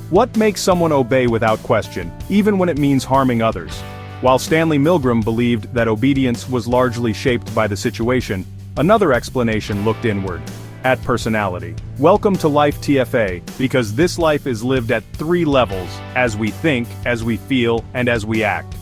What makes someone obey without question, even when it means harming others? While Stanley Milgram believed that obedience was largely shaped by the situation, another explanation looked inward, at personality. Welcome to Life TFA, because this life is lived at 3 levels: as we think, as we feel, and as we act.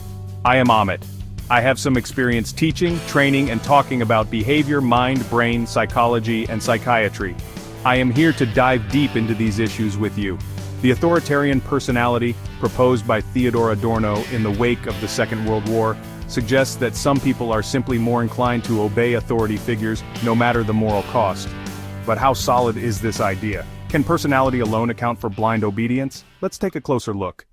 I am Amit. I have some experience teaching, training, and talking about behavior, mind, brain, psychology, and psychiatry. I am here to dive deep into these issues with you. The authoritarian personality, proposed by Theodor Adorno in the wake of the Second World War, suggests that some people are simply more inclined to obey authority figures, no matter the moral cost. But how solid is this idea? Can personality alone account for blind obedience? Let's take a closer look.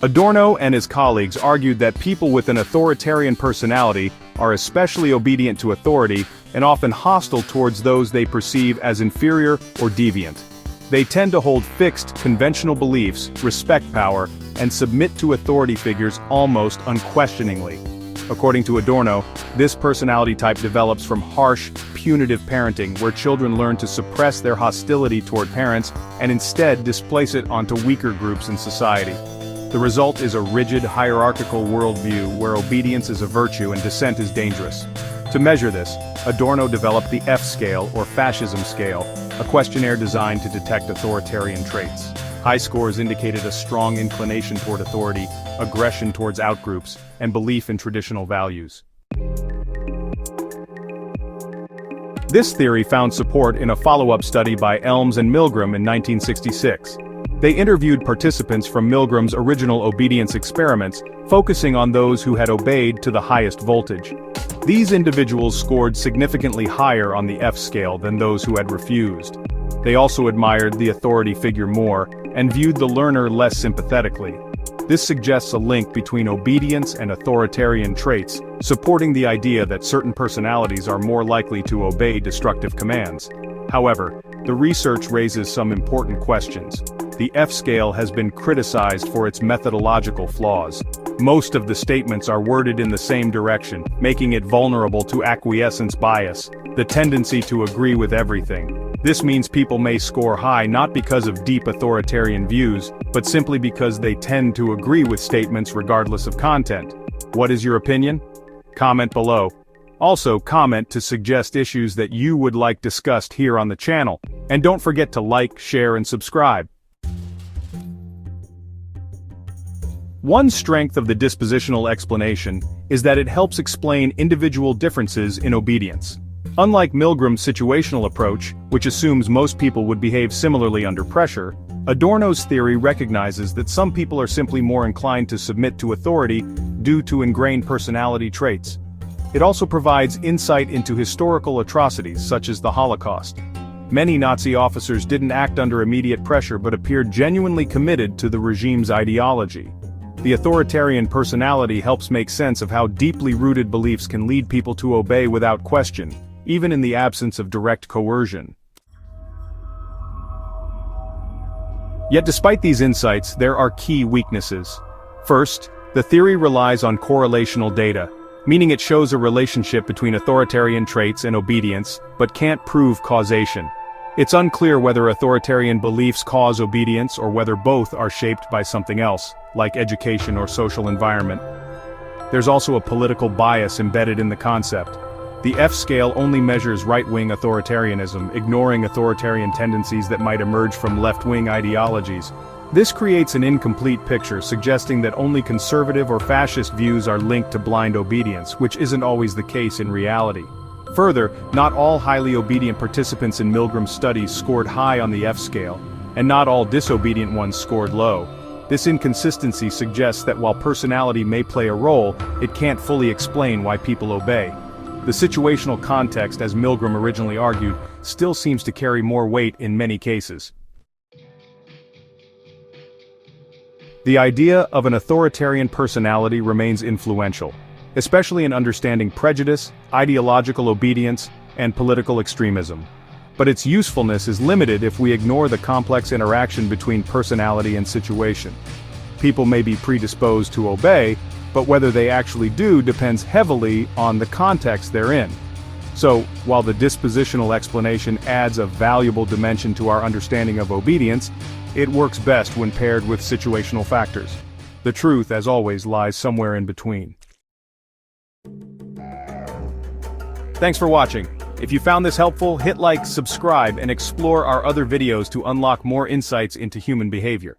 Adorno and his colleagues argued that people with an authoritarian personality are especially obedient to authority and often hostile towards those they perceive as inferior or deviant. They tend to hold fixed, conventional beliefs, respect power, and submit to authority figures almost unquestioningly. According to Adorno, this personality type develops from harsh, punitive parenting where children learn to suppress their hostility toward parents and instead displace it onto weaker groups in society. The result is a rigid, hierarchical worldview where obedience is a virtue and dissent is dangerous. To measure this, Adorno developed the F scale or fascism scale, a questionnaire designed to detect authoritarian traits. High scores indicated a strong inclination toward authority, aggression towards outgroups, and belief in traditional values. This theory found support in a follow-up study by Elms and Milgram in 1966. They interviewed participants from Milgram's original obedience experiments, focusing on those who had obeyed to the highest voltage. These individuals scored significantly higher on the F scale than those who had refused. They also admired the authority figure more, and viewed the learner less sympathetically. This suggests a link between obedience and authoritarian traits, supporting the idea that certain personalities are more likely to obey destructive commands. However, the research raises some important questions. The F scale has been criticized for its methodological flaws. Most of the statements are worded in the same direction, making it vulnerable to acquiescence bias, the tendency to agree with everything. This means people may score high not because of deep authoritarian views, but simply because they tend to agree with statements regardless of content. What is your opinion? Comment below. Also, comment to suggest issues that you would like discussed here on the channel. And don't forget to like, share, and subscribe. One strength of the dispositional explanation is that it helps explain individual differences in obedience. Unlike Milgram's situational approach, which assumes most people would behave similarly under pressure, Adorno's theory recognizes that some people are simply more inclined to submit to authority due to ingrained personality traits. It also provides insight into historical atrocities such as the Holocaust. Many Nazi officers didn't act under immediate pressure but appeared genuinely committed to the regime's ideology. The authoritarian personality helps make sense of how deeply rooted beliefs can lead people to obey without question, even in the absence of direct coercion. Yet despite these insights, there are key weaknesses. First, the theory relies on correlational data, meaning it shows a relationship between authoritarian traits and obedience, but can't prove causation. It's unclear whether authoritarian beliefs cause obedience or whether both are shaped by something else, like education or social environment. There's also a political bias embedded in the concept. The F scale only measures right-wing authoritarianism, ignoring authoritarian tendencies that might emerge from left-wing ideologies. This creates an incomplete picture, suggesting that only conservative or fascist views are linked to blind obedience, which isn't always the case in reality. Further, not all highly obedient participants in Milgram's studies scored high on the F scale, and not all disobedient ones scored low. This inconsistency suggests that while personality may play a role, it can't fully explain why people obey. The situational context, as Milgram originally argued, still seems to carry more weight in many cases. The idea of an authoritarian personality remains influential, especially in understanding prejudice, ideological obedience, and political extremism. But its usefulness is limited if we ignore the complex interaction between personality and situation. People may be predisposed to obey, but whether they actually do depends heavily on the context they're in. So, while the dispositional explanation adds a valuable dimension to our understanding of obedience, it works best when paired with situational factors. The truth, as always, lies somewhere in between. Thanks for watching. If you found this helpful, hit like, subscribe, and explore our other videos to unlock more insights into human behavior.